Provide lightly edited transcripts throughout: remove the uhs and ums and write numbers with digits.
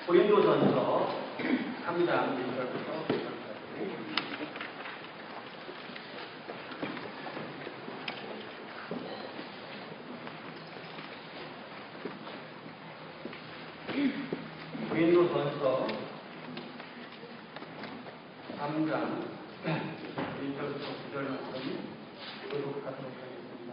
고린도전서 3장 1절부터 9절까지. 고린도전서 3장 1절부터 9절 말씀 교독하도록 하겠습니다.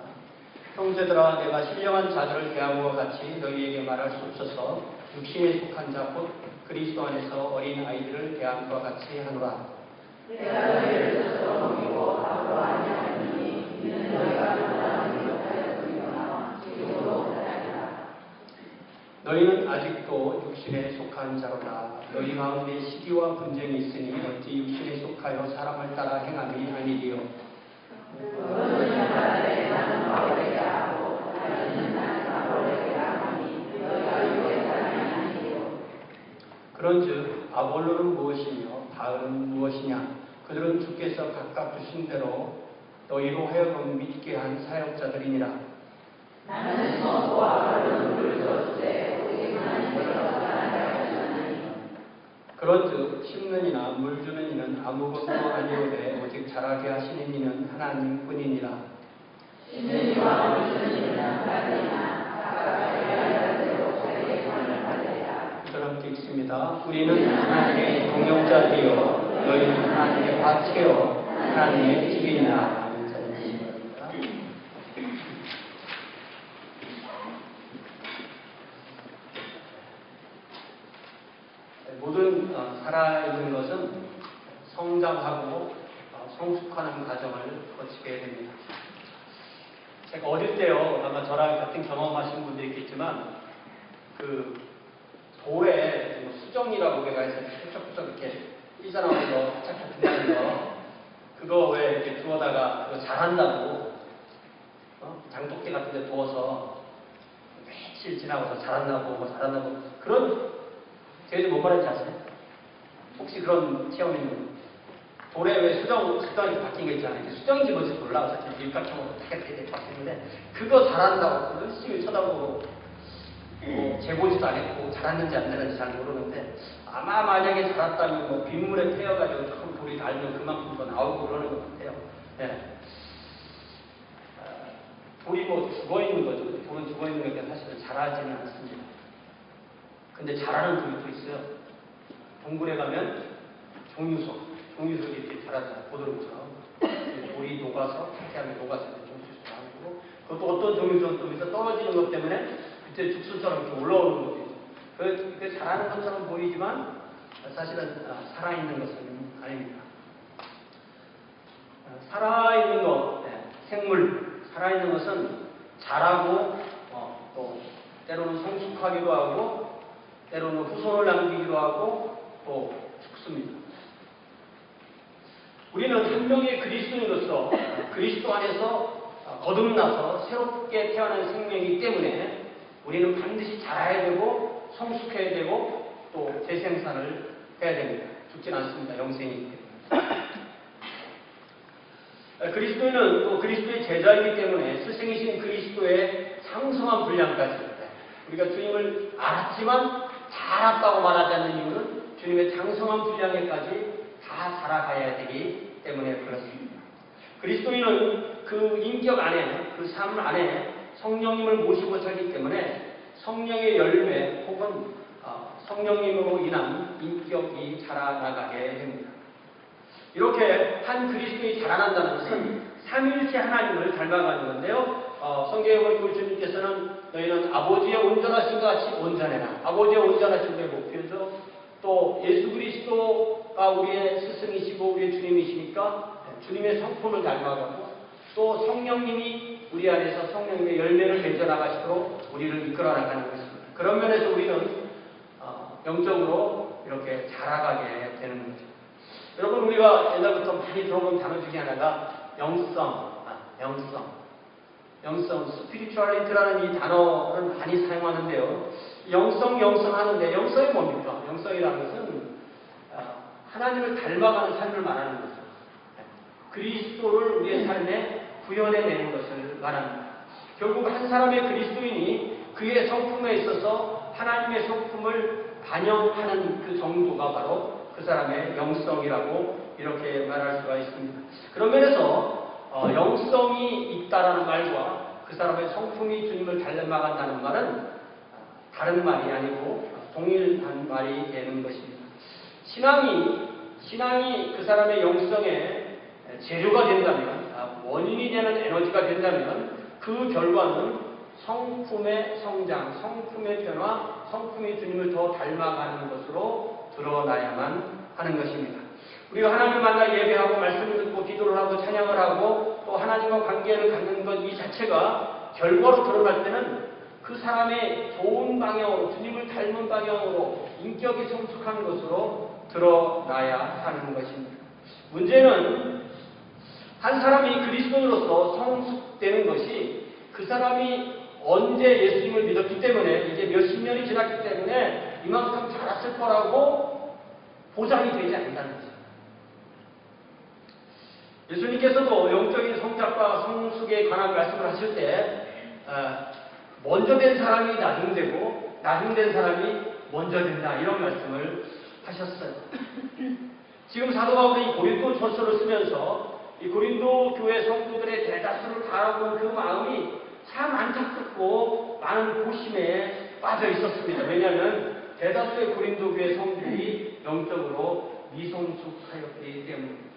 형제들아, 내가 신령한 자들을 대함과 같이 너희에게 말할 수 없어서 육신에 속한 자 곧 그리스도 안에서 어린 아이들을 대함과 같이 하노라. 내가 너희를 스스로 먹이고 밥으로 안녕하니 이는 너희가 전하는 욕하였으며 지금도 못하리라. 너희는 아직도 육신에 속한 자로다. 너희 가운데 시기와 분쟁이 있으니 어찌 육신에 속하여 사람을 따라 행함이 아니리요. 너는 말하되 나는 바울에게 하고 나는 바울에게 하니 너희가 유의 사람이 아니리요. 그런즉 아볼로는 무엇이며 바울은 무엇이냐? 그들은 주께서 각각 주신 대로 너희로 하여금 믿게 한 사역자들이니라. 나는 성도와 바울은 물을 주었으되 오직 하나님께서 사랑하였으니. 그런즉 심는 이나 물 주는 이는 아무것도 아니오되 오직 자라게 하시는 이는 하나님뿐이니라. 심는 이와 물 주는 이는 받으나 각각 자기가 대로 자기의 상을 받으리라. 구절 함께 읽습니다. 우리는 하나님의 동역자되어 너희는 하나님의 화채여 하나님의 집이니라. 모든 살아있는 것은 성장하고 성숙하는 과정을 거치게 됩니다. 제가 어릴 때요, 아마 저랑 같은 경험하신 분들이 있겠지만, 그 돌에 수정이라고 우리가 해서 쩍쩍쩍 이렇게 삐져나오는 거, 착착 빛나는 거, 그거 왜 이렇게 두어다가 그거 잘한다고, 장독대 같은 데 두어서 며칠 지나고서 잘한다고, 뭐 잘한다고, 그런, 제가 지금 뭔 말인지 아세요? 혹시 그런 체험 있는 분? 돌에 왜 수정이 바뀐 거 있잖아요. 수정인지 뭔지 몰라. 어차피 밀가청으로 되게 바뀌는데, 그거 잘한다고 열심히 쳐다보고, 재보지도 안 했고, 잘했는지 안 되는지 잘 모르는데, 아마 만약에 잘했다면 뭐 빗물에 태워가지고 조금 돌이 달면 그만큼 더 나오고 그러는 것 같아요. 네. 돌이 뭐 죽어 있는 거죠. 돌은 죽어 있는 거니까 사실은 자라지는 않습니다. 근데 자라는 돌이 또 있어요. 동굴에 가면 종유석이 이렇게 자라잖아요. 보드름처럼. 돌이 녹아서, 태양에 녹아서 종유석이 나오고, 그것도 어떤 종유석은 또 밑에 떨어지는 것 때문에 그때 죽순처럼 이렇게 올라오는 거죠. 그 자라는 것처럼 보이지만 사실은 살아있는 것은 아닙니다. 살아있는 것, 생물, 살아있는 것은 자라고 또 때로는 성숙하기도 하고 때로는 후손을 남기기도 하고 또 죽습니다. 우리는 한 명의 그리스도인으로서 그리스도 안에서 거듭나서 새롭게 태어난 생명이기 때문에 우리는 반드시 자라야 되고 성숙해야 되고 또 재생산을 해야 됩니다. 죽진 않습니다. 영생이기 때문에. 그리스도인은 또 그리스도의 제자이기 때문에 스승이신 그리스도의 상성한 분량까지 우리가 주님을 알았지만 잘았다고 말하지 않는 이유는 주님의 장성한 분량에까지 다 살아가야 되기 때문에 그렇습니다. 그리스도인은 그 인격 안에, 그 삶 안에 성령님을 모시고 살기 때문에 성령의 열매 혹은 성령님으로 인한 인격이 자라나가게 됩니다. 이렇게 한 그리스도인이 자라난다는 것은 삼위일체 하나님을 닮아가는 건데요. 성경에 보니까 주님께서는 너희는 아버지의 온전하신 것 같이 온전해라. 아버지의 온전하심의 목표죠. 또 예수 그리스도가 우리의 스승이시고 우리의 주님이시니까 주님의 성품을 닮아가고 또 성령님이 우리 안에서 성령님의 열매를 맺어 나가시도록 우리를 이끌어 나가는 것입니다. 그런 면에서 우리는 영적으로 이렇게 자라가게 되는 거죠. 여러분, 우리가 옛날부터 많이 들어본 단어 중에 하나가 영성, 스피리추얼리티라는 이 단어를 많이 사용하는데요. 영성 하는데 영성이 뭡니까? 영성이라는 것은 하나님을 닮아가는 삶을 말하는 거죠. 그리스도를 우리의 삶에 구현해내는 것을 말합니다. 결국 한 사람의 그리스도인이 그의 성품에 있어서 하나님의 성품을 반영하는 그 정도가 바로 그 사람의 영성이라고 이렇게 말할 수가 있습니다. 그런 면에서 영성이 있다라는 말과 그 사람의 성품이 주님을 닮아간다는 말은 다른 말이 아니고 동일한 말이 되는 것입니다. 신앙이 그 사람의 영성의 재료가 된다면, 원인이 되는 에너지가 된다면 그 결과는 성품의 성장, 성품의 변화, 성품이 주님을 더 닮아가는 것으로 드러나야만 하는 것입니다. 우리가 하나님을 만나 예배하고 말씀을 듣고 기도를 하고 찬양을 하고 또 하나님과 관계를 갖는 것 이 자체가 결과로 드러날 때는 그 사람의 좋은 방향으로, 주님을 닮은 방향으로 인격이 성숙한 것으로 드러나야 하는 것입니다. 문제는 한 사람이 그리스도인으로서 성숙되는 것이 그 사람이 언제 예수님을 믿었기 때문에 이제 몇십 년이 지났기 때문에 이만큼 자랐을 거라고 보장이 되지 않는다는 거죠. 예수님께서도 영적인 성장과 성숙에 관한 말씀을 하실 때 먼저 된 사람이 나중되고 나중된 사람이 먼저 된다 이런 말씀을 하셨어요. 지금 사도 바울이 고린도 전서를 쓰면서 이 고린도 교회 성도들의 대다수를 바라보는 그 마음이 참 안타깝고 많은 고심에 빠져 있었습니다. 왜냐하면 대다수의 고린도 교회 성도들이 영적으로 미성숙하였기 때문입니다.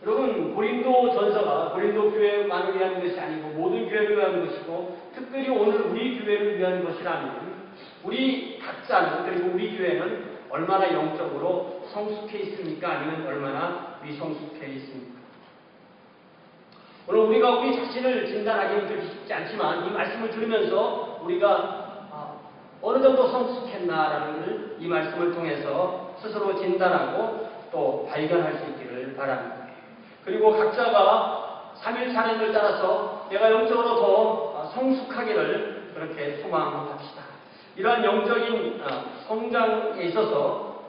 여러분, 고린도 전서가 고린도 교회만을 위한 것이 아니고 모든 교회를 위한 것이고 특별히 오늘 우리 교회를 위한 것이라면 우리 각자는, 그리고 우리 교회는 얼마나 영적으로 성숙해 있습니까? 아니면 얼마나 미성숙해 있습니까? 오늘 우리가 우리 자신을 진단하기는 그렇게 쉽지 않지만 이 말씀을 들으면서 우리가 어느 정도 성숙했나라는 것을 이 말씀을 통해서 스스로 진단하고 또 발견할 수 있기를 바랍니다. 그리고 각자가 3일 찬양을 따라서 내가 영적으로 더 성숙하기를 그렇게 소망합시다. 이러한 영적인 성장에 있어서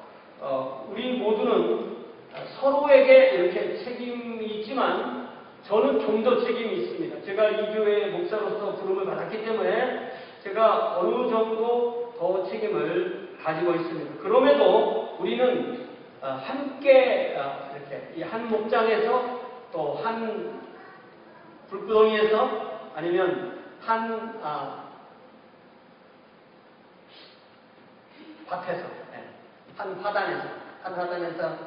우리 모두는 서로에게 이렇게 책임이 있지만 저는 좀 더 책임이 있습니다. 제가 이 교회의 목사로서 부름을 받았기 때문에 제가 어느 정도 더 책임을 가지고 있습니다. 그럼에도 우리는 함께 이렇게 이 한 목장에서 또 한 불구덩이에서 아니면 한 밭에서, 한 화단에서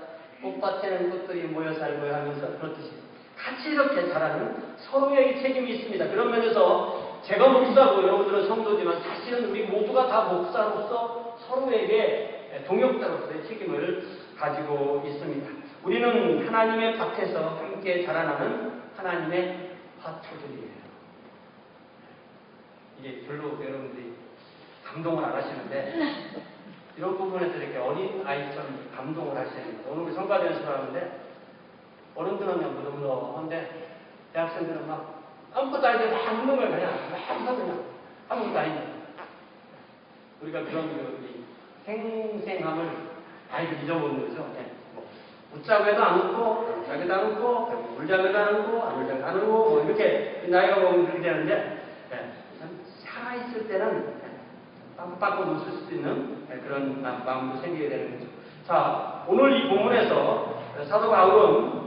꽃밭에는 꽃들이 모여 살고요 하면서 그렇듯이 같이 이렇게 자라는 서로의 책임이 있습니다. 그런 면에서 제가 목사고 여러분들은 성도지만 사실은 우리 모두가 다 목사로서 서로에게 동역자로서의 책임을 가지고 있습니다. 우리는 하나님의 밭에서 함께 자라나는 하나님의 화초들이에요. 이게 별로 여러분들이 감동을 안 하시는데 이런 부분에서 이렇게 어린 아이처럼 감동을 하셔야 됩니다. 오늘 우리 성가 연습을 하는데 어른들은 그냥 무덤무덤한데 대학생들은 막 아무것도 아닌데 막 묻는 걸 그냥 아무것도 아닌데 우리가 그런 생생함을 많이 잊어버리는 거죠. 웃자고 해도 안 웃고, 웃자고 해도 안 웃고, 울자고 해도 안 웃고, 안 울자고 안 울고, 뭐 이렇게 나이가 먹으면 그렇게 되는데, 살아있을 때는 빵빵 웃을 수 있는 그런 마음도 생기게 되는 거죠. 자, 오늘 이 본문에서 사도 바울은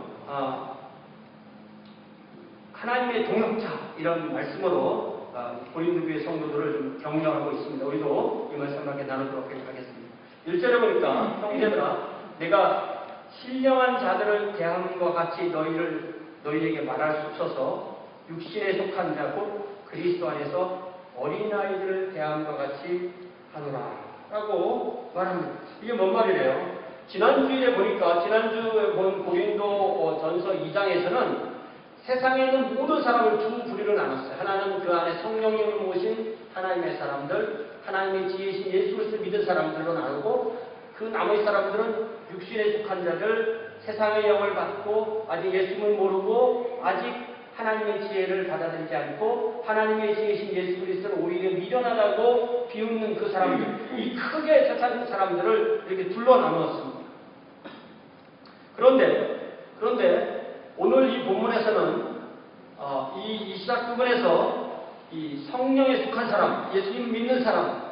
하나님의 동역자 이런 말씀으로 고린도 교회 성도들을 좀 격려하고 있습니다. 우리도 이 말씀을 함께 나누도록 하겠습니다. 1절에 보니까 형제들아 내가 신령한 자들을 대함과 같이 너희에게 말할 수 없어서 육신에 속한 자 곧 그리스도 안에서 어린아이들을 대함과 같이 하노라 라고 말합니다. 이게 뭔 말이래요? 지난주에 본 고린도 전서 2장에서는 세상에 있는 모든 사람을 두 부류로 나눴어요. 하나는 그 안에 성령님을 모신 하나님의 사람들, 하나님의 지혜신 예수 그리스도를 믿은 사람들로 나누고 그 나머지 사람들은 육신에 속한 자들, 세상의 영을 받고 아직 예수를 모르고 아직 하나님의 지혜를 받아들이지 않고 하나님의 지혜신 예수 그리스도를 오히려 미련하다고 비웃는 그 사람들, 이 크게 세상 사람들을 이렇게 둘러 나누었습니다. 그런데 오늘 이 본문에서는 이 시작 부분에서 이 성령에 속한 사람, 예수님을 믿는 사람,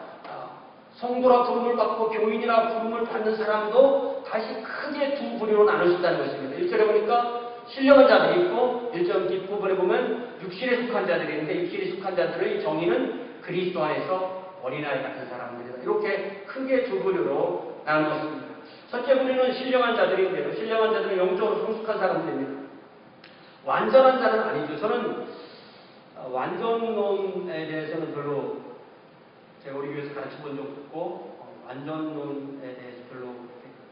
성도라 부름을 받고 교인이라 부름을 받는 사람도 다시 크게 두 부류로 나눌 수 있다는 것입니다. 1절에 보니까 신령한 자들이 있고 1절 뒷부분에 보면 육신에 속한 자들이 있는데 육신에 속한 자들의 정의는 그리스도 안에서 어린아이 같은 사람들이다. 이렇게 크게 두 부류로 나누었습니다. 첫째 부류는 신령한 자들인데요. 신령한 자들은 영적으로 성숙한 사람들입니다. 완전한 자는 아니죠. 저는 완전론에 대해서는 별로 제가 우리 교회에서 가르쳐 본 적도 없고 완전론에 대해서 별로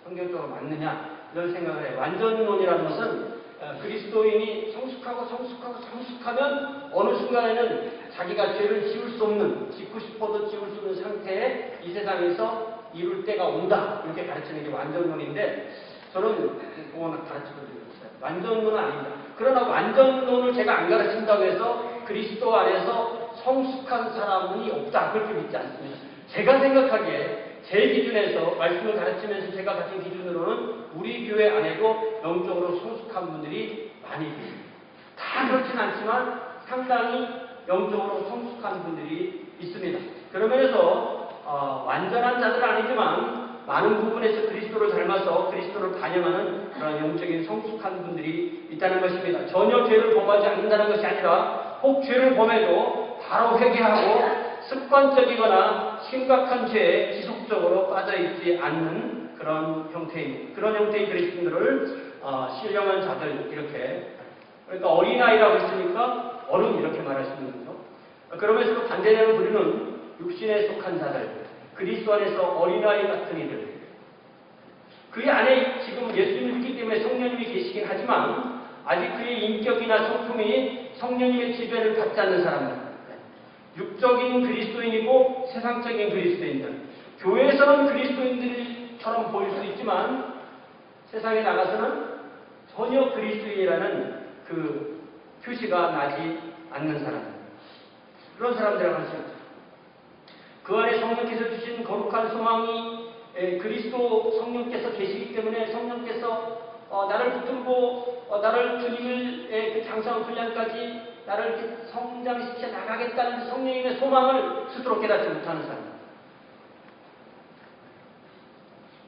성경적으로 맞느냐 이런 생각을 해요. 완전론이라는 것은 그리스도인이 성숙하면 어느 순간에는 자기가 죄를 지을 수 없는, 짓고 싶어도 지을 수 없는 상태에 이 세상에서 이룰 때가 온다 이렇게 가르치는 게 완전론인데 저는 그거는 가르쳐 본 적이 없어요. 완전론은 아닙니다. 그러나 완전론을 제가 안 가르친다고 해서 그리스도 안에서 성숙한 사람이 없다 그렇게 믿지 않습니다. 제가 생각하기에 제 기준에서 말씀을 가르치면서 제가 가진 기준으로는 우리 교회 안에도 영적으로 성숙한 분들이 많이 계십니다. 다 그렇진 않지만 상당히 영적으로 성숙한 분들이 있습니다. 그런 면에서 완전한 자들은 아니지만 많은 부분에서 그리스도를 닮아서 그리스도를 반영하는 그런 영적인 성숙한 분들이 있다는 것입니다. 전혀 죄를 범하지 않는다는 것이 아니라 혹 죄를 범해도 바로 회개하고 습관적이거나 심각한 죄에 지속적으로 빠져있지 않는 그런 형태입니다. 그런 형태의 그리스도인들을 신령한 자들 이렇게 그러니까 어린아이라고 했으니까 어른 이렇게 말할 수 있는 거죠. 그러면서 반대되는 부류는 육신에 속한 자들 그리스도 안에서 어린아이 같은 이들 그 안에 지금 예수님이 있기 때문에 성령님이 계시긴 하지만 아직 그의 인격이나 성품이 성령님의 지배를 받지 않는 사람들 육적인 그리스도인이고 세상적인 그리스도인들 교회에서는 그리스도인들처럼 보일 수 있지만 세상에 나가서는 전혀 그리스도인이라는 그 표시가 나지 않는 사람 그런 사람들이라고 할 수 있죠. 그 안에 성령께서 주신 거룩한 소망이 그리스도 성령께서 계시기 때문에 성령께서 나를 붙들고 나를 주님의 그 장성 훈련까지 나를 이렇게 성장시켜 나가겠다는 성령님의 소망을 스스로 깨닫지 못하는 사람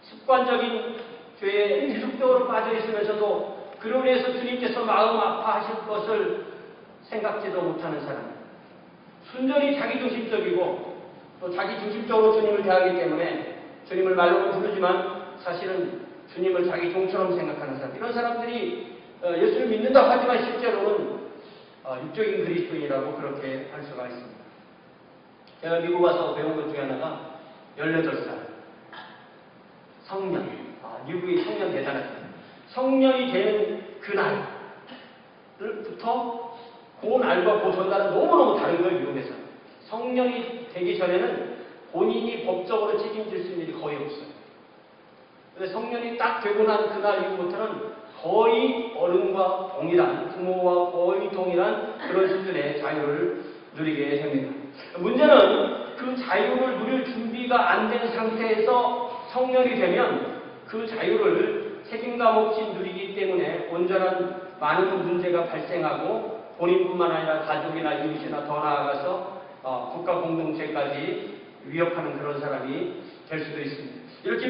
습관적인 죄에 지속적으로 빠져 있으면서도 그로 인해서 주님께서 마음 아파하실 것을 생각지도 못하는 사람 순전히 자기중심적이고 또 자기중심적으로 주님을 대하기 때문에 주님을 말로는 부르지만 사실은 주님을 자기 종처럼 생각하는 사람 이런 사람들이 예수를 믿는다고 하지만 실제로는 육적인 그리스도인이라고 그렇게 할 수가 있습니다. 제가 미국 와서 배운 것 중에 하나가 18살 성년 미국의 성년 대단했습니다. 성년이 되는 그날부터 그 날과 그 전날은 너무너무 다른 거예요. 미국에서 성년이 되기 전에는 본인이 법적으로 책임질 수 있는 일이 거의 없어요. 근데 성년이 딱 되고 난 그날 이후부터는 거의 어른과 동일한 부모와 거의 동일한 그런 수준의 자유를 누리게 됩니다. 문제는 그 자유를 누릴 준비가 안 된 상태에서 성년이 되면 그 자유를 책임감 없이 누리기 때문에 온전한 많은 문제가 발생하고 본인뿐만 아니라 가족이나 이웃이나 더 나아가서 국가 공동체까지 위협하는 그런 사람이 될 수도 있습니다. 이렇게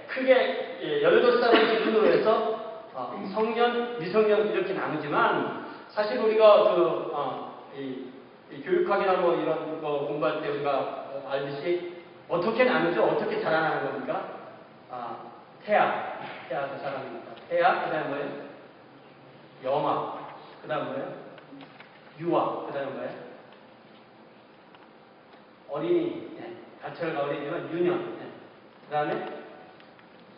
크게 18살을 기준으로 해서 성년, 미성년 이렇게 나누지만 사실 우리가 이 교육학이나 뭐 이런 거 공부할 때 우리가 알듯이 어떻게 나누죠? 어떻게 자라나는 겁니까? 태아도 자라납니다. 태아, 그 다음에 뭐예요? 영아, 그 다음 뭐예요? 유아, 그 다음에 뭐예요? 어린이, 가철가 어린이면 유년, 그 다음에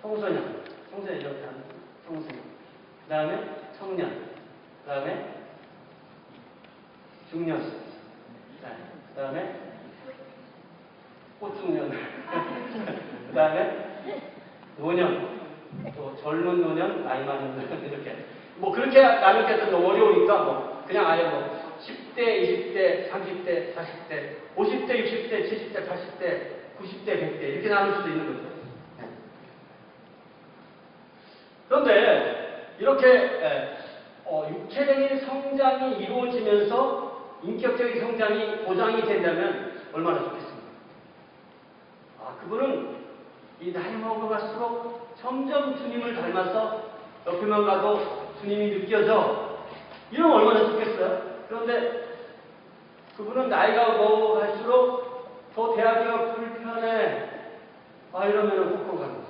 청소년 이렇게 하는 청소년, 그 다음에 청년, 그 다음에 중년, 그 다음에 호중년, 그 다음에 노년, 또 젊은 노년, 나이 많은 노년 이렇게 뭐 그렇게 나눌 때도 너무 어려우니까 뭐 그냥 아예 뭐 10대, 20대, 30대, 40대, 50대, 60대, 70대, 80대, 90대, 100대 이렇게 나눌 수도 있는 거죠. 그런데 이렇게 육체적인 성장이 이루어지면서 인격적인 성장이 보장이 된다면 얼마나 좋겠습니까? 그분은 이 나이 먹어갈수록 점점 주님을 닮아서 옆에만 가도 주님이 느껴져. 이러면 얼마나 좋겠어요? 그런데 그분은 나이가 먹어갈수록 더 대하기가 불편해. 이러면 거꾸로 가는 거예요.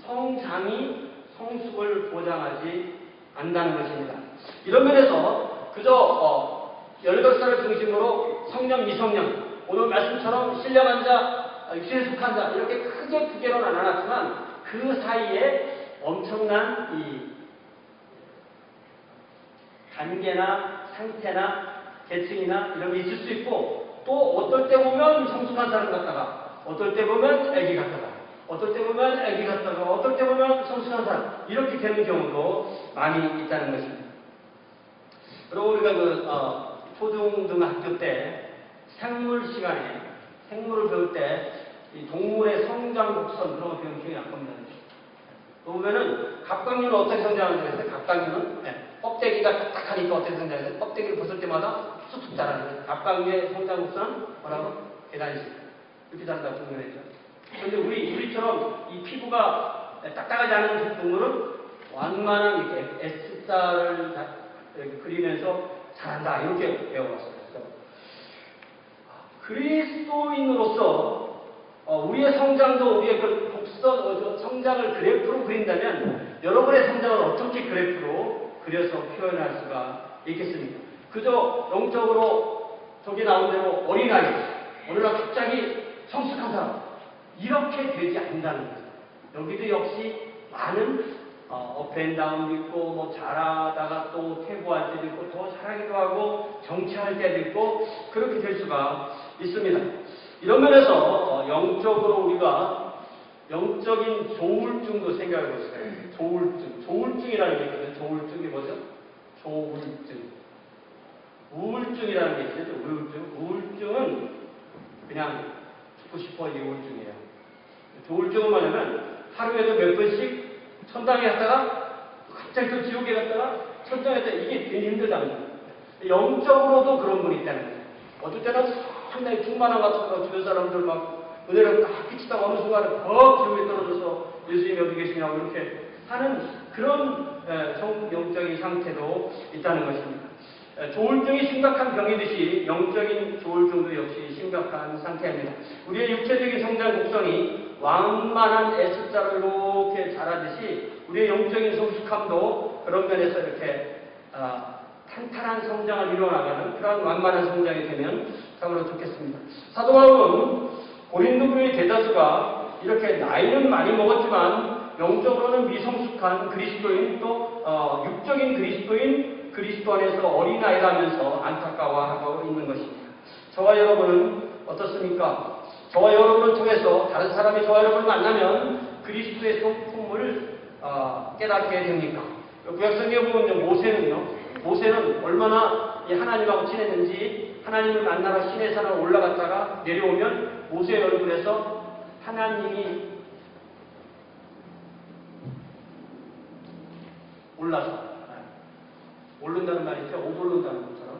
성장이 성숙을 보장하지 않는다는 것입니다. 이런 면에서 그저 열역사를 중심으로 성령, 미성령, 오늘 말씀처럼 신령한 자, 육신에 속한 자 이렇게 크게 두 개로 나눠놨지만 그 사이에 엄청난 이 단계나 상태나 계층이나 이런 게 있을 수 있고 또 어떨 때 보면 성숙한 사람 같다가 어떨 때 보면 애기 같다가 어떨 때 보면 애기 같다가 어떨 때 보면 성숙한 사람 이렇게 되는 경우도 많이 있다는 것입니다. 그리고 우리가 초중등학교 때 생물 시간에 생물을 배울 때 이 동물의 성장 곡선 그런 거 배우면 기억이 안 겁니다. 보면은 갑각류는 어떻게 성장하는지 그랬어요? 갑각류는 껍데기가 딱딱하니까 어떻게 성장해요? 껍데기를 벗을 때마다 쑥쑥 자라는 거예요. 갑각류의 성장 곡선은 뭐라고? 계단식. 이렇게 자란다고 설명했죠. 그런데 우리처럼 이 피부가 딱딱하지 않은 동물은 완만한 이렇게 S자를 그리면서 자란다. 이렇게 배워봤어요. 그리스도인으로서 우리의 성장도 우리의 그 성장을 그래프로 그린다면 여러분의 성장을 어떻게 그래프로 그려서 표현할 수가 있겠습니까? 그저 영적으로 저기 나온 대로 어린아이, 어느 날 갑자기 성숙한 사람 이렇게 되지 않는다는 거예요. 여기도 역시 많은 업앤다운도 있고 뭐 잘하다가 또 퇴보할 때도 있고 더 잘하기도 하고 정치할 때도 있고 그렇게 될 수가 있습니다. 이런 면에서 영적으로 우리가 영적인 조울증도 생각해 보세요. 조울증이라는 게 있거든요. 조울증이 뭐죠? 조울증. 우울증이라는 게 있어요. 우울증은 그냥 죽고 싶어 이 우울증이에요. 조울증은 뭐냐면 하루에도 몇 번씩 천당에 갔다가 갑자기 또 지옥에 갔다가 천당에 갔다가 이게 되게 힘들답니다. 영적으로도 그런 분이 있다는 거예요. 어떨 때는 상당히 충만한 같은 거 주변 사람들 막 은혜를 딱 끼치다가 어느 순간에 지옥에 떨어져서 예수님이 어디 계시냐고 이렇게 하는 그런 영적인 상태도 있다는 것입니다. 조울증이 심각한 병이듯이 영적인 조울증도 역시 심각한 상태입니다. 우리의 육체적인 성장 곡선이 완만한 S자로 이렇게 자라듯이 우리의 영적인 성숙함도 그런 면에서 이렇게 탄탄한 성장을 이루어나가는 그런 완만한 성장이 되면 참으로 좋겠습니다. 사도 바울은 고린도 교회 대다수가 이렇게 나이는 많이 먹었지만 영적으로는 미성숙한 그리스도인 또 육적인 그리스도 안에서 어린아이라면서 안타까워하고 있는 것입니다. 저와 여러분은 어떻습니까? 저와 여러분을 통해서 다른 사람이 저와 여러분을 만나면 그리스도의 성품을 깨닫게 됩니까? 구약성경에 보면 모세는 얼마나 하나님하고 친했는지 하나님을 만나러 시내 산을 올라갔다가 내려오면 모세의 얼굴에서 하나님이 올라서 오른다는 말이죠. 오르른다는 것처럼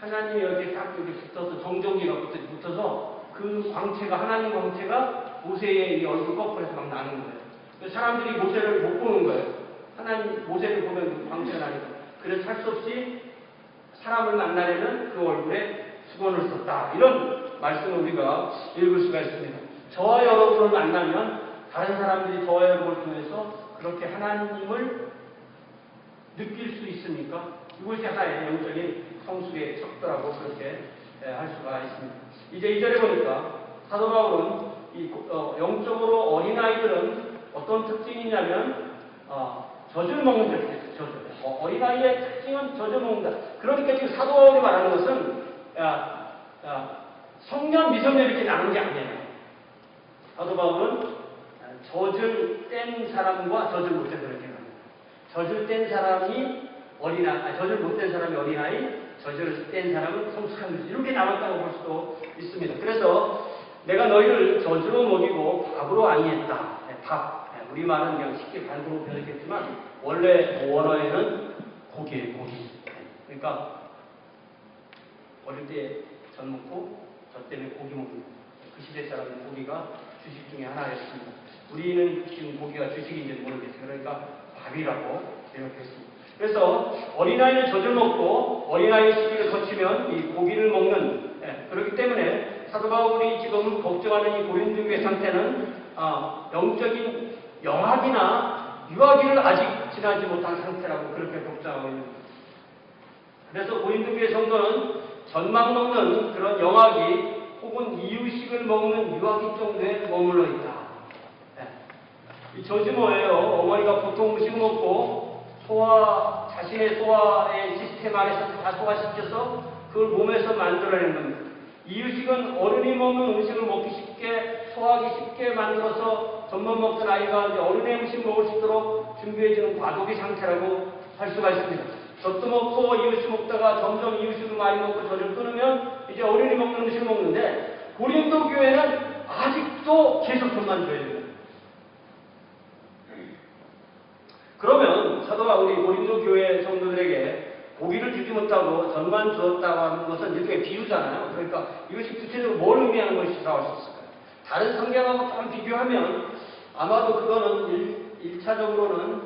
하나님이 여기 딱 여기 붙어서 정전기가 붙어서 그 광채가 하나님 광채가 모세의 이 얼굴 거꾸로서 막 나는 거예요. 사람들이 모세를 못 보는 거예요. 하나님 모세를 보면 그 광채가 나니까. 그래서 할 수 없이 사람을 만나려면 그 얼굴에 수건을 썼다. 이런 말씀을 우리가 읽을 수가 있습니다. 저와 여러분을 만나면 다른 사람들이 저와 여러분을 통해서 그렇게 하나님을 느낄 수 있습니까? 이것이 하나의 영적인 성숙의 척도라고 그렇게 할 수가 있습니다. 이제 2절에 보니까 사도 바울은 영적으로 어린아이들은 어떤 특징이 있냐면 젖을 먹는다 이렇게 했어요. 젖을. 어린아이의 특징은 젖을 먹는다. 그러니까 지금 사도 바울이 말하는 것은 성년, 미성년 이렇게 나누는 게 아니에요. 사도 바울은 젖을 뗀 사람과 젖을 못 뗀 그렇게 합니다. 젖을 뗀 사람이 젖을 못 뗀 사람이 어린아이, 젖을 뗀 사람은 성숙한 것이 이렇게 나눴다고 볼 수도 있습니다. 그래서 내가 너희를 젖으로 먹이고 밥으로 아니했다. 밥. 우리말은 그냥 쉽게 반으로 변했겠지만 원래 원어에는 고기예요, 고기. 그러니까 어릴 때 젖 먹고 젖 때문에 고기 먹는 거예요. 그 시대 사람은 고기가 주식 중에 하나였습니다. 우리는 지금 고기가 주식인지 모르겠어요. 그러니까 밥이라고 대답했습니다. 그래서 어린아이는 젖을 먹고 어린아이 시기를 거치면 이 고기를 먹는, 그렇기 때문에 사도 바울이 지금 걱정하는 이 고린도 교회 상태는 영적인 영합이나 유아기를 아직 지나지 못한 상태라고 그렇게 걱정하고 있는 겁니다. 그래서 고린도 교회 성도는 젖만 먹는 그런 영아기 혹은 이유식을 먹는 유아기 정도에 머물러 있다. 이 젖이 뭐예요? 어머니가 보통 음식을 먹고 자신의 소화의 시스템 안에서 다 소화시켜서 그걸 몸에서 만들어내는 겁니다. 이유식은 어른이 먹는 음식을 먹기 쉽게, 소화하기 쉽게 만들어서 젖만 먹던 아이가 이제 어른의 음식 먹을 수 있도록 준비해주는 과도기 상태라고 할 수가 있습니다. 젖도 먹고 이유식 먹다가 점점 이유식을 많이 먹고 젖을 끊으면 이제 어른이 먹는 음식을 먹는데, 고린도 교회는 아직도 계속 젖만 줘야 됩니다. 그러면 사도 바울이 고린도 교회 성도들에게 고기를 주지 못하고 젖만 주었다고 하는 것은 일종의 비유잖아요. 그러니까 이것이 구체적으로 뭘 의미하는 것이라고 할 수 있을까요? 다른 성경하고 좀 비교하면 아마도 그거는 1차적으로는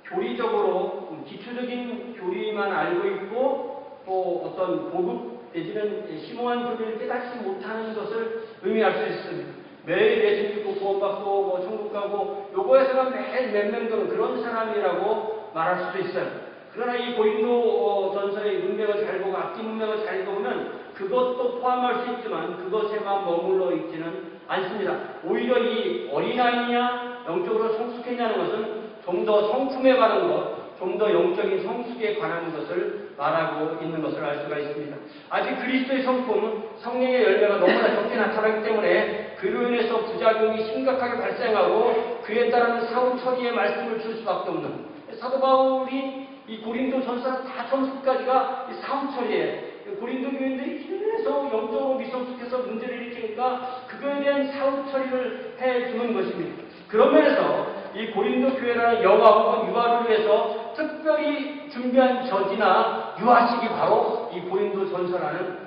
교리적으로 기초적인 교리만 알고 있고 또 어떤 고급 내지는 심오한 교리를 깨닫지 못하는 것을 의미할 수 있습니다. 매일 예수 믿고 구원받고 뭐 천국 가고 요거에서만 매일 몇 명 드는 그런 사람이라고 말할 수도 있어요. 그러나 이 고린도 전서의 문맥을 잘 보고 앞뒤 문맥을 잘 보면 그것도 포함할 수 있지만 그것에만 머물러 있지는 않습니다. 오히려 이 어린아이냐 영적으로 성숙했냐는 것은 좀 더 성품에 관한 것, 좀 더 영적인 성숙에 관한 것을 말하고 있는 것을 알 수가 있습니다. 아직 그리스도의 성품, 성령의 열매가 너무나 적게 나타나기 때문에 그로 인해서 부작용이 심각하게 발생하고 그에 따른 사후 처리의 말씀을 줄 수밖에 없는, 사도 바울이 이 고린도 전서 다 전서까지가 사후 처리에 고린도 교인들이 계속 영적으로 미성숙해서 문제를 일으키니까 그거에 대한 사후 처리를 해주는 것입니다. 그런 면에서 이 고린도 교회라는 영화 혹은 유아를 위해서 특별히 준비한 젖이나 유아식이 바로 이 고린도 전서라는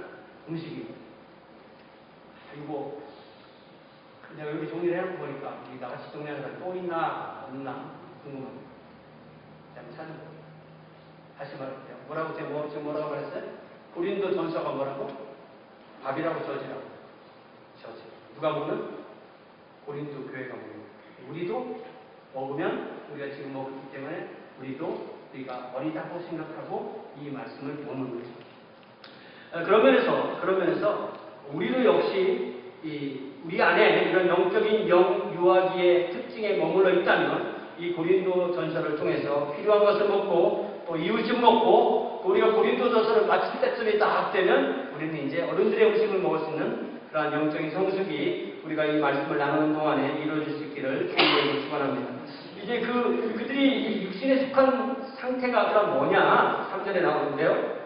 음식입니다. 그리고 내가 여기 정리를 해놓고 보니까 우리 나같이 정리하는 사람 또 있나 없나 궁금합니다. 찾은 거예요. 다시 말할게요. 지금 뭐라고 말했어요? 고린도 전서가 뭐라고? 밥이라고 젖이라고. 젖이. 누가 먹는? 고린도 교회가 먹는. 우리도 먹으면 우리가 지금 먹었기 때문에 우리가 어리다고 생각하고 이 말씀을 보는 거죠. 그런 면에서 우리도 역시 우리 안에 이런 영적인 유아기의 특징에 머물러 있다면 이 고린도 전서를 통해서 필요한 것을 먹고 또 이웃집 먹고 또 우리가 고린도 전서를 마칠 때쯤에 딱 되면 우리는 이제 어른들의 음식을 먹을 수 있는 그러한 영적인 성숙이 우리가 이 말씀을 나누는 동안에 이루어질 수 있기를 주님으로 축원합니다. 이제 그들이 육신에 속한 상태가 그럼 뭐냐? 3절에 나오는데요.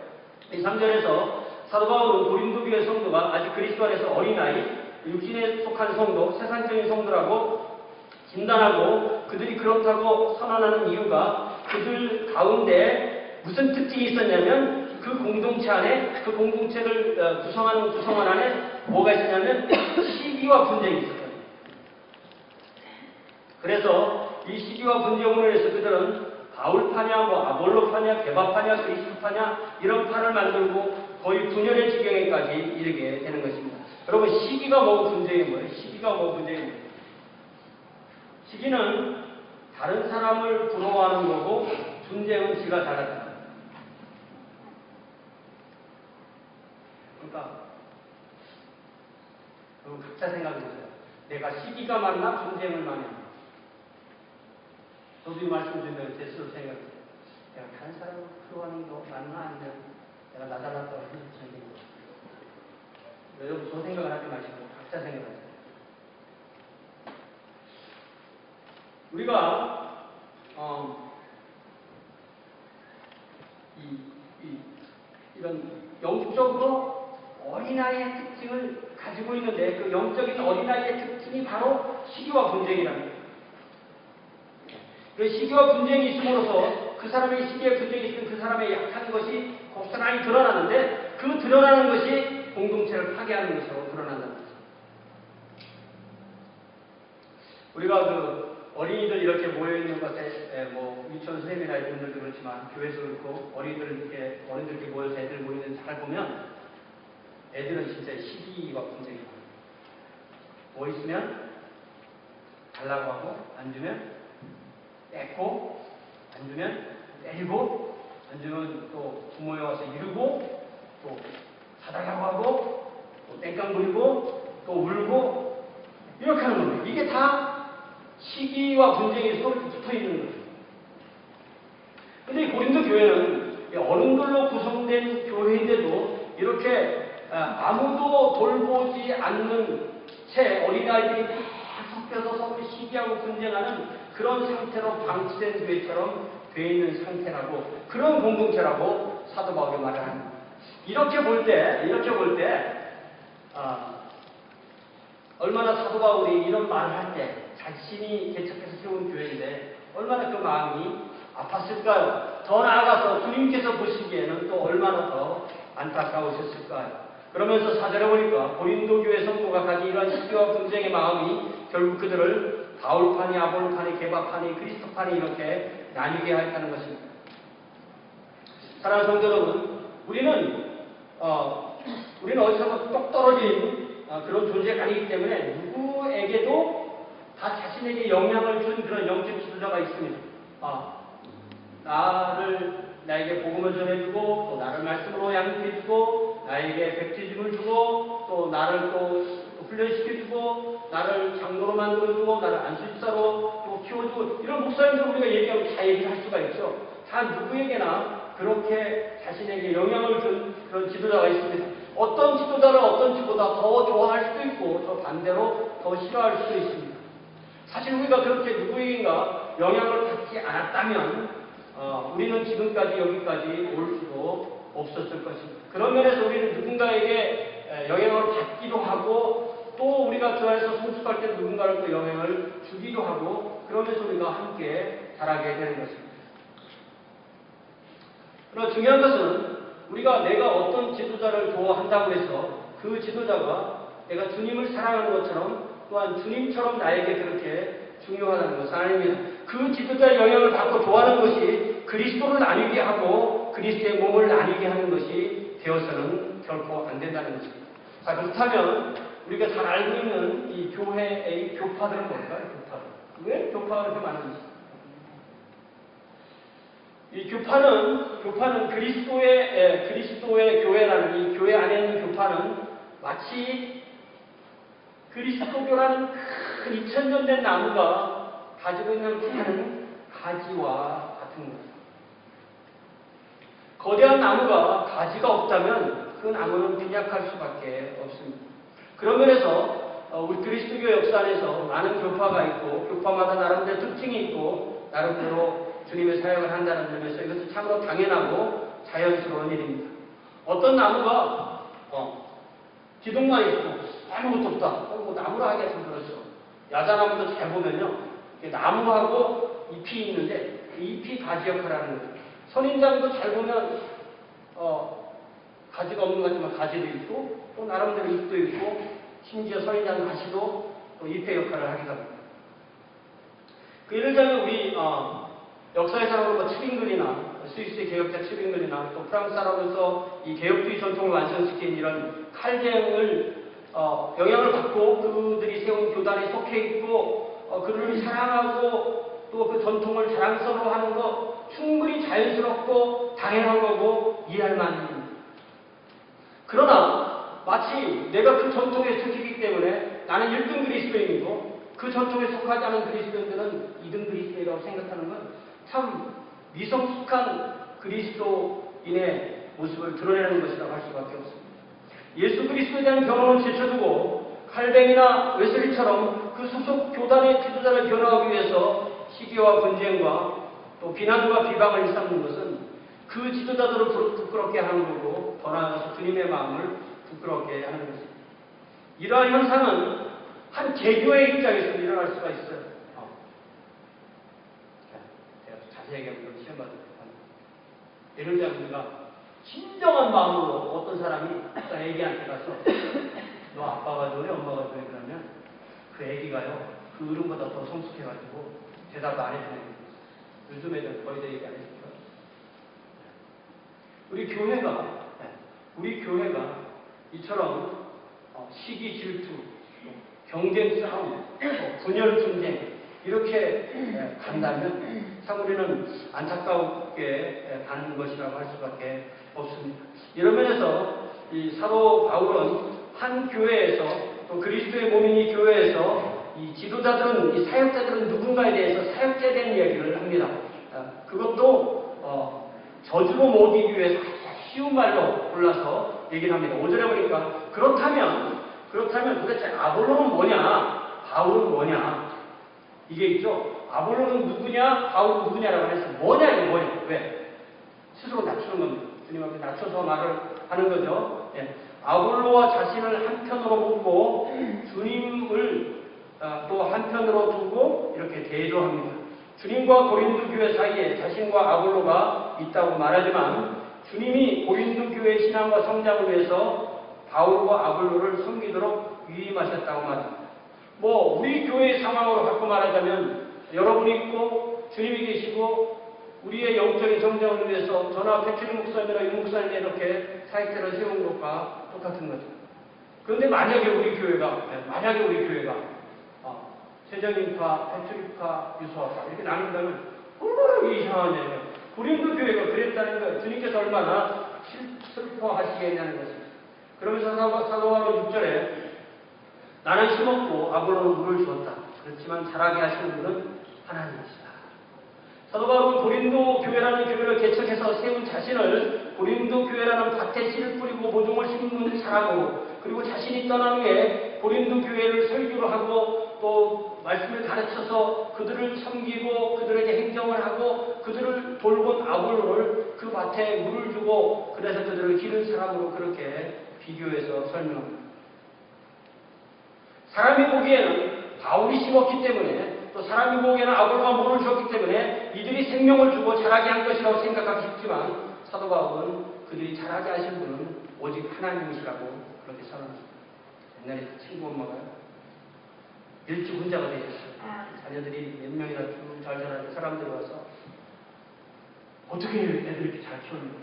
이 3절에서 사도 바울은 고린도 교회 성도가 아직 그리스도 안에서 어린아이, 육신에 속한 성도, 세상적인 성도라고 진단하고 그들이 그렇다고 선언하는 이유가 그들 가운데 무슨 특징이 있었냐면 그 공동체 안에, 그 공동체를 구성하는 구성원 안에 뭐가 있었냐면 시기와 분쟁이 있었어요. 그래서 이 시기와 분쟁으로 해서 그들은 바울파냐, 아볼로파냐, 게바파냐, 그리스도파냐 이런 파를 만들고 거의 분열의 지경에까지 이르게 되는 것입니다. 여러분, 시기가 뭐고 분쟁이 뭐예요? 시기가 뭐고 분쟁이 뭐예요? 시기는 다른 사람을 부러워하는 거고 분쟁은 지가 잘한다. 그러니까 각자 생각해보세요. 내가 시기가 많나 분쟁을 많이 하나? 저도 이 말씀 드리면 제 스스로 생각해요. 내가 다른 사람을 부러워하는 거 맞나? 아니면 내가 나 잘났다고 생각하는 거? 여러분 저 생각을 하지 마시고 각자 생각하세요. 우리가 이런 영적으로 어린아이의 특징을 가지고 있는데 그 영적인 어린아이의 특징이 바로 시기와 분쟁이랍니다. 그 시기와 분쟁이 있음으로써 그 사람의 시기에 분쟁이 있으면 그 사람의 약한 것이 고스란히 드러나는데 그 드러나는 것이 공동체를 파괴하는 것으로 드러난다는 거죠. 우리가 어린이들 이렇게 모여있는 것에, 유치원 선생님이나 이분들도 그렇지만, 교회에서 그렇고, 어린이들 이렇게 모여서 애들 모이는 잘 보면, 애들은 진짜 시기가 분쟁이 많아요. 뭐 있으면, 달라고 하고, 안 주면, 뺏고, 안 주면, 때리고, 안 주면 또 부모에 와서 이르고, 또 사달라고 하고, 또 땡깡 부리고, 또 울고, 이렇게 하는 겁니다. 이게 다 시기와 분쟁이 서로 붙어 있는 거죠. 근데 이 고린도 교회는 어른들로 구성된 교회인데도 이렇게 아무도 돌보지 않는 채 어린아이들이 막 섞여서 서로 시기하고 분쟁하는 그런 상태로 방치된 교회처럼 되어 있는 상태라고, 그런 공동체라고 사도 바울이 말을 합니다. 이렇게 볼 때, 얼마나 사도 바울이 이런 말을 할 때 자신이 개척해서 세운 교회인데 얼마나 그 마음이 아팠을까요? 더 나아가서 주님께서 보시기에는 또 얼마나 더 안타까우셨을까요? 그러면서 4절에 보니까 고린도 교회 성도가 가진 이러한 시기와 분쟁의 마음이 결국 그들을 바울파니, 아볼파니, 게바파니, 그리스도파니 이렇게 나뉘게 하였다는 것입니다. 사랑하는 성도 여러분, 우리는 어디서 똑 떨어진 그런 존재가 아니기 때문에 누구에게도 다 자신에게 영향을 준 그런 영적 지도자가 있습니다. 나에게 복음을 전해주고, 또 나를 말씀으로 양육해주고, 나에게 백지짐을 주고, 또 나를 또 훈련시켜주고, 나를 장로로 만들어주고, 나를 안수집사로 또 키워주고, 이런 목사님들 우리가 얘기하면 다 얘기할 수가 있죠. 다 누구에게나 그렇게 자신에게 영향을 준 그런 지도자가 있습니다. 어떤 지도자를 어떤 지보다 더 좋아할 수도 있고, 더 반대로 더 싫어할 수도 있습니다. 사실 우리가 그렇게 누구에게인가 영향을 받지 않았다면 우리는 지금까지 여기까지 올 수도 없었을 것입니다. 그런 면에서 우리는 누군가에게 영향을 받기도 하고, 또 우리가 그 안에서 성숙할 때 누군가를 또 영향을 주기도 하고, 그러면서 우리가 함께 자라게 되는 것입니다. 그러나 중요한 것은 내가 어떤 지도자를 좋아한다고 해서 그 지도자가 내가 주님을 사랑하는 것처럼 또한 주님처럼 나에게 그렇게 중요하다는 것은 아닙니다. 그 지도자의 영향을 받고 좋아하는 것이 그리스도를 나뉘게 하고 그리스도의 몸을 나뉘게 하는 것이 되어서는 결코 안 된다는 것입니다. 자, 그렇다면 우리가 잘 알고 있는 이 교회의 교파들은 뭘까요? 교파들. 왜 교파가 그렇게 많은지. 이 교파는 그리스도의 교회라는 이 교회 안에 있는 교파는 마치 그리스도교라는 큰 2000년 된 나무가 가지고 있는 큰 가지와 같은 것입니다. 거대한 나무가 가지가 없다면 그 나무는 빈약할 수밖에 없습니다. 그런 면에서 우리 그리스도교 역사 안에서 많은 교파가 있고, 교파마다 나름대로 특징이 있고, 나름대로 주님의 사역을 한다는 점에서 이것은 참으로 당연하고 자연스러운 일입니다. 어떤 나무가 기둥만 있고 아무것도 없다. 뭐 나무라 하기가 좀 그렇죠. 야자나무도 잘 보면요, 나무하고 잎이 있는데 잎이 가지 역할을 하는 거죠. 선인장도 잘 보면 가지가 없는 것 같지만 가지도 있고, 또 나름대로 잎도 있고, 심지어 선인장 가시도 또 잎의 역할을 하기도 합니다. 예를 들면 우리 역사에서 츠빙글이나 스위스의 개혁자 츠빙글이나 또 프랑스 사람으로서 이 개혁주의 전통을 완성시킨 이런 칼뱅을 영향을 받고 그들이 세운 교단에 속해 있고 그들을 사랑하고 또 그 전통을 자랑스러워 하는 것 충분히 자연스럽고 당연한 거고 이해할 만한 일입니다. 그러나 마치 내가 그 전통에 속히기 때문에 나는 1등 그리스도인이고 그 전통에 속하지 않은 그리스도인들은 2등 그리스도인이라고 생각하는 건 참 미성숙한 그리스도인의 모습을 드러내는 것이라고 할 수밖에 없습니다. 예수 그리스도에 대한 경험을 제쳐두고 칼뱅이나 웨슬리처럼 그 소속 교단의 지도자를 변화하기 위해서 시기와 분쟁과 또 비난과 비방을 일삼는 것은 그 지도자들을 부끄럽게 하는 거고, 더 나아가서 주님의 마음을 부끄럽게 하는 것입니다. 이러한 현상은 한 개교의 입장에서 일어날 수가 있어요. 제가 자세히 얘기하면 시험 받을 때 예를 들면 우리가 진정한 마음으로 어떤 사람이 어떤 애기한테 가서 너 아빠가 좋으래 엄마가 좋으래 그러면 그 애기가요 그 어른보다 더 성숙해가지고 대답 안 해주는 거예요. 요즘 애들 거의 다 얘기 안 해주죠. 우리 교회가 이처럼 시기 질투, 경쟁 싸움, 분열 분쟁 이렇게 간다면 참 우리는 안타깝게 가는 것이라고 할 수밖에 없습니다. 이런 면에서 이 사도 바울은 한 교회에서 또 그리스도의 몸인 이 교회에서 이 지도자들은 이 사역자들은 누군가에 대해서 사역자에 대한 이야기를 합니다. 그것도 저주로 못 이기기 위해서 쉬운 말로 골라서 얘기를 합니다. 5절에 보니까 그렇다면 도대체 아볼로는 뭐냐? 바울은 뭐냐? 이게 있죠. 아볼로는 누구냐? 바울은 누구냐라고 해서 뭐냐 이게 뭐냐? 왜? 스스로 낮추는 겁니다. 주님 앞에 낮춰서 말을 하는 거죠. 예. 아볼로와 자신을 한편으로 보고 주님을 또 한편으로 두고 이렇게 대조합니다. 주님과 고린도 교회 사이에 자신과 아볼로가 있다고 말하지만 주님이 고린도 교회의 신앙과 성장을 위해서 바울과 아볼로를 섬기도록 위임하셨다고 말합니다. 우리 교회의 상황으로 갖고 말하자면 여러분이 있고 주님이 계시고 우리의 영적인 성장을 위해서 저나 패트릭 목사님이나 윤 목사님이 이렇게 사역자를 세운 것과 똑같은 거죠. 그런데 만약에 우리 교회가 세정인파, 패트릭파, 유서파 이렇게 나눈다면 얼마나 이상한 얘기예요. 고린도 교회가 그랬다는 거예요. 주님께서 얼마나 슬퍼하시겠냐는 것입니다. 그러면서 사도 바울은 6절에 나는 심었고 아볼로는 물을 주었다. 그렇지만 자라게 하시는 분은 하나님이시다. 사도 바울은 고린도 교회라는 교회를 개척해서 세운 자신을 고린도 교회라는 밭에 씨를 뿌리고 모종을 심는 사람으로 그리고 자신이 떠난 후에 고린도 교회를 설교를 하고 또 말씀을 가르쳐서 그들을 섬기고 그들에게 행정을 하고 그들을 돌본 아볼로를 그 밭에 물을 주고 그래서 그들을 기른 사람으로 그렇게 비교해서 설명합니다. 사람이 보기에는 바울이 심었기 때문에 또 사람이 보기에는 아볼로가 물을 줬기 때문에 이들이 생명을 주고 자라게 한 것이라고 생각하기 쉽지만 사도 바울은 그들이 자라게 하신 분은 오직 하나님이시라고 그렇게 선언합니다. 옛날에 친구 엄마가 일찍 혼자가 되셨어요. 자녀들이 몇 명이나 쭉 잘 자라는 사람들이 와서 어떻게 애들 이렇게 잘 키웠는지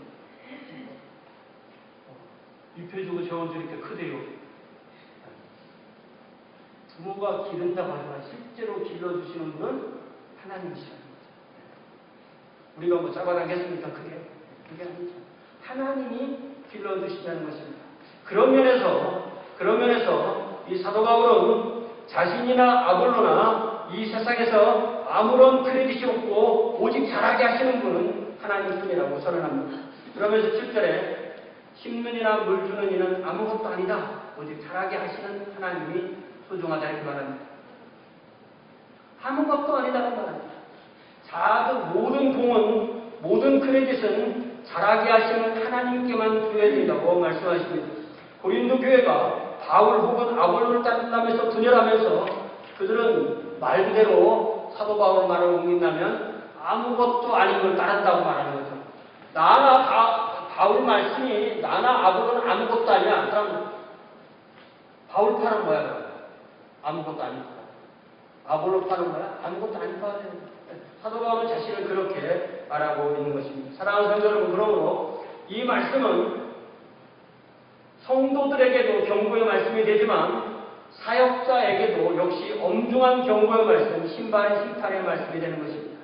입혀주고 재워주고 이렇게 크대요. 부모가 기른다고 하지만 실제로 길러주시는 분은 하나님이시라는 거죠. 우리가 뭐 잡아당겼습니까? 그게 아니죠. 하나님이 길러주신다는 것입니다. 그런 면에서 이 사도 바울은 자신이나 아볼로나 이 세상에서 아무런 크레딧이 없고 오직 자라게 하시는 분은 하나님뿐이라고 선언합니다. 그러면서 7절에 심는 이나 물 주는 이는 아무것도 아니다. 오직 자라게 하시는 하나님이 소중하다 이렇게 말합니다. 아무것도 아니다라는 말입니다. 작은 모든 공은 모든 크레딧은 자라게 하시는 하나님께만 줘야 된다고 말씀하십니다. 고린도 교회가 바울 혹은 아볼로를 따른다면서 분열하면서 그들은 말 그대로 사도 바울 말을 옮긴다면 아무것도 아닌 걸 따른다고 말하는 거죠. 바울 말씀이 나나 아볼로는 아무것도 아니야. 그럼 바울파는 뭐야? 그럼? 아무것도 아니고 아볼로파는 뭐야? 아무것도 아니고 사도 바울은 자신을 그렇게 말하고 있는 것입니다. 사랑하는 성도 여러분, 그러므로 이 말씀은 성도들에게도 경고의 말씀이 되지만 사역자에게도 역시 엄중한 경고의 말씀, 신발의 심판의 말씀이 되는 것입니다.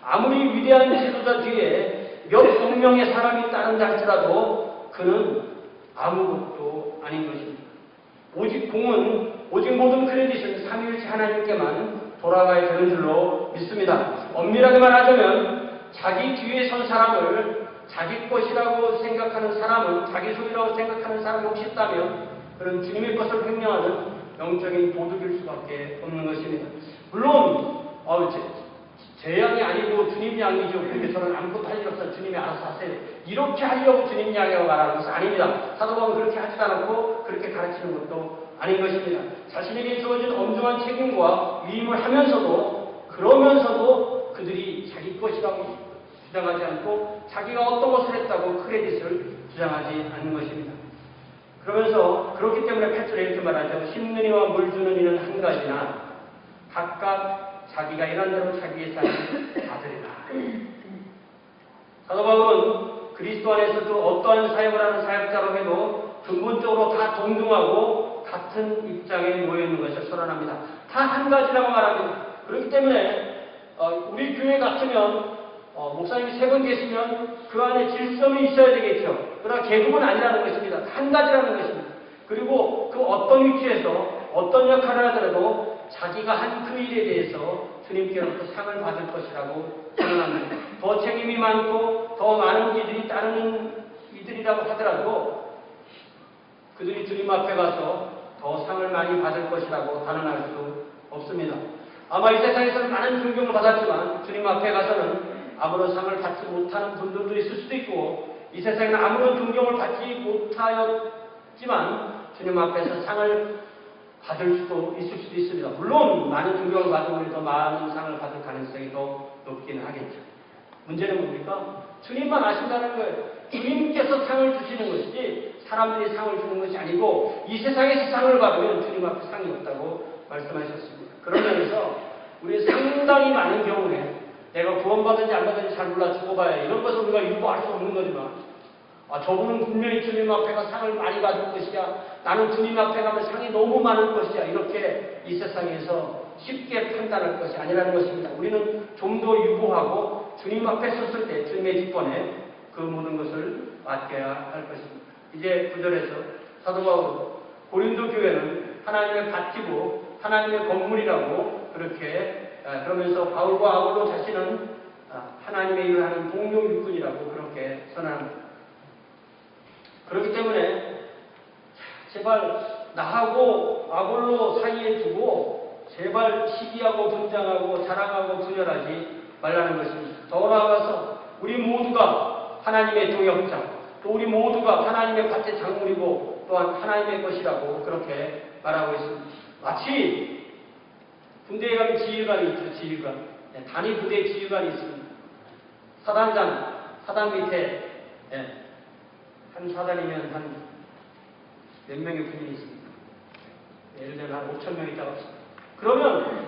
아무리 위대한 지도자 뒤에 몇 동명의 사람이 따른다 할지라도 그는 아무것도 아닌 것입니다. 오직 모든 크레딧은 삼위일체 하나님께만 돌아가야 되는 줄로 믿습니다. 엄밀하게 말하자면 자기 뒤에 선 사람을 자기 것이라고 생각하는 사람은 자기 소유라고 생각하는 사람이 혹시 있다면 그런 주님의 것을 횡령하는 영적인 도둑일 수밖에 없는 것입니다. 물론 제 양이 아니고 주님 양이죠. 그런데 저는 아무것도 할 일 없어요. 주님이 알아서 하세요. 이렇게 하려고 주님 양이라고 말하는 것은 아닙니다. 사도 바울은 그렇게 하지도 않고 그렇게 가르치는 것도 아닌 것입니다. 자신에게 주어진 엄중한 책임과 위임을 하면서도 그들이 자기 것이라고 주장하지 않고 자기가 어떤 것을 했다고 크레딧을 주장하지 않는 것입니다. 그러면서 그렇기 때문에 페트로가 이렇게 말하죠. 심는 이와 물 주는 이는 한 가지나 각각 자기가 일한 대로 자기의 삶을 받으리라. 사도 바울은 그리스도 안에서도 어떠한 사역을 하는 사역자로 해도 근본적으로 다 동등하고 같은 입장에 모여있는 것을 선언합니다. 다 한 가지라고 말합니다. 그렇기 때문에 우리 교회 같으면 목사님이 3분 계시면 그 안에 질서는 있어야 되겠죠. 그러나 계급은 아니라는 것입니다. 한 가지라는 것입니다. 그리고 그 어떤 위치에서 어떤 역할을 하더라도 자기가 한 그 일에 대해서 주님께로부터 상을 받을 것이라고 선언합니다. 더 책임이 많고 더 많은 이들이 따르는 이들이라고 하더라도 그들이 주님 앞에 가서 더 상을 많이 받을 것이라고 단언할 수 없습니다. 아마 이 세상에서는 많은 존경을 받았지만 주님 앞에 가서는 아무런 상을 받지 못하는 분들도 있을 수도 있고 이 세상에는 아무런 존경을 받지 못하였지만 주님 앞에서 상을 받을 수도 있을 수도 있습니다. 물론 많은 존경을 받으면 더 많은 상을 받을 가능성이 더 높기는 하겠죠. 문제는 뭡니까? 주님만 아신다는 거예요. 주님께서 상을 주시는 것이지 사람들이 상을 주는 것이 아니고 이 세상에서 상을 받으면 주님 앞에 상이 없다고 말씀하셨습니다. 그런 면에서 우리 상당히 많은 경우에 내가 구원받은지 안 받은지 잘 몰라 죽어봐야 이런 것을 우리가 유보할 수 없는 거지만 저분은 분명히 주님 앞에 가 상을 많이 받을 것이야. 나는 주님 앞에 가면 상이 너무 많을 것이야. 이렇게 이 세상에서 쉽게 판단할 것이 아니라는 것입니다. 우리는 좀 더 유보하고 주님 앞에 섰을 때 주님의 직권에 그 모든 것을 맡겨야 할 것입니다. 이제 9절에서 사도 바울은 고린도 교회는 하나님의 밭이고 하나님의 건물이라고 그렇게 그러면서 바울과 아볼로 자신은 하나님의 일을 하는 동료 육군이라고 그렇게 선언합니다. 그렇기 때문에 제발 나하고 아볼로 사이에 두고 제발 시기하고 분장하고 자랑하고 분열하지 말라는 것입니다. 더 나아가서 우리 모두가 하나님의 동역자, 또 우리 모두가 하나님의 밭의 작물이고 또한 하나님의 것이라고 그렇게 말하고 있습니다. 마치 군대에 가면 지휘관이 있죠. 지휘관. 단위 부대 지휘관이 있습니다. 사단 밑에 한 사단이면 한 몇 명의 군인이 있습니다. 예를 들면 한 5천 명 있다고 합시다. 그러면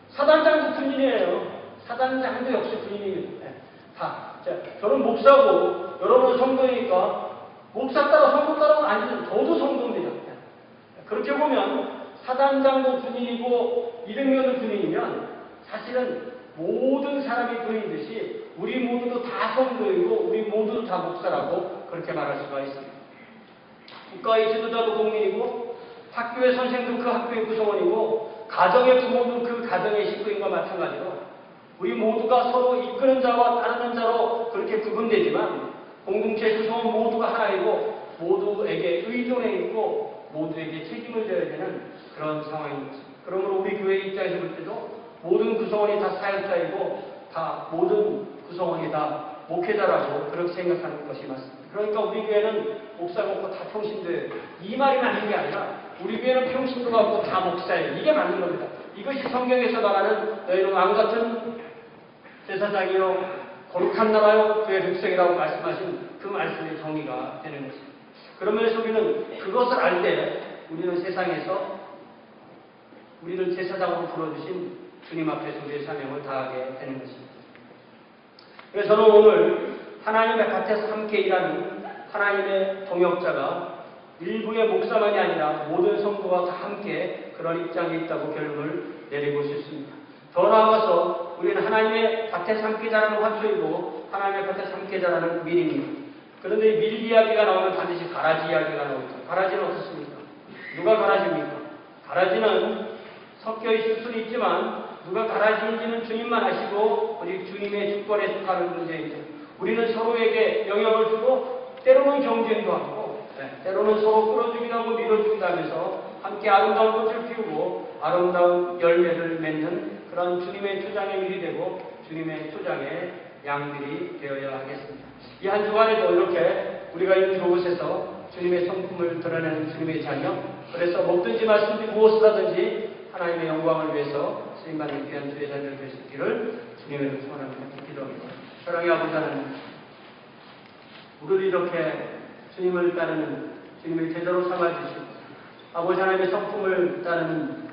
사단장도 군인이에요. 사단장도 역시 군인입니다. 저는 목사고 여러분은 성도니까 목사 따라 성도 따라는 아니죠. 저도 성도입니다. 그렇게 보면 사단장도 군인이고 200명도 군인이면 사실은 모든 사람이 군인듯이 우리 모두도 다 성도이고 우리 모두도 다 목사라고 그렇게 말할 수가 있습니다. 국가의 지도자도 국민이고 학교의 선생도 그 학교의 구성원이고 가정의 부모도 그 가정의 식구인과 마찬가지로 우리 모두가 서로 이끄는 자와 따르는 자로 그렇게 구분되지만 공동체 구성원 모두가 하나이고 모두에게 의존해 있고 모두에게 책임을 져야 되는 그런 상황입니다. 그러므로 우리 교회 입장에서 볼 때도 모든 구성원이 다 사역자이고 다 모든 구성원이 다 목회자라고 그렇게 생각하는 것이 맞습니다. 그러니까 우리 교회는 목사가 없고 다 평신도예요. 이 말이 맞는 게 아니라 우리 교회는 평신도가 없고 다 목사예요. 이게 맞는 겁니다. 이것이 성경에서 말하는 너희는 왕같은 제사장이요 거룩한 나라요 그의 백성이라고 말씀하신 그 말씀의 정의가 되는 것입니다. 그런 면에서 우리는 그것을 알 때 우리는 세상에서 우리를 제사장으로 불러주신 주님 앞에서 우리의 사명을 다하게 되는 것입니다. 그래서 저는 오늘 하나님의 밭에서 함께 일하는 하나님의 동역자가 일부의 목사만이 아니라 모든 성도가 다 함께 그런 입장에 있다고 결론을 내리고 싶습니다. 더 나아가서 우리는 하나님의 밭에서 함께 자라는 화초이고 하나님의 밭에서 함께 자라는 밀입니다. 그런데 이 밀 이야기가 나오면 반드시 가라지 이야기가 나오죠. 가라지는 어떻습니까? 누가 가라지입니까? 가라지는 섞여 있을 수는 있지만 누가 가라지인지는 주님만 아시고 오직 주님의 주권에 속하는 문제이죠. 우리는 서로에게 영향을 주고 때로는 경쟁도 하고 때로는 서로 끌어주기도 하고 밀어주기도 하면서 함께 아름다운 꽃을 피우고 아름다운 열매를 맺는 그런 주님의 초장의 밀이 되고 주님의 초장의 양들이 되어야 하겠습니다. 이 한 주간에도 이렇게 우리가 있는 그곳에서 주님의 성품을 드러내는 주님의 자녀, 그래서 먹든지 마시든지 무엇을 하든지 하나님의 영광을 위해서 쓰임받는 귀한 주의 자녀를 될 수 있기를 주님의 소원합니다. 기도합니다. 사랑의 아버지 하나님, 우리를 이렇게 주님을 따르는 주님의 제자로 삼아주시고 아버지 하나님의 성품을 따르는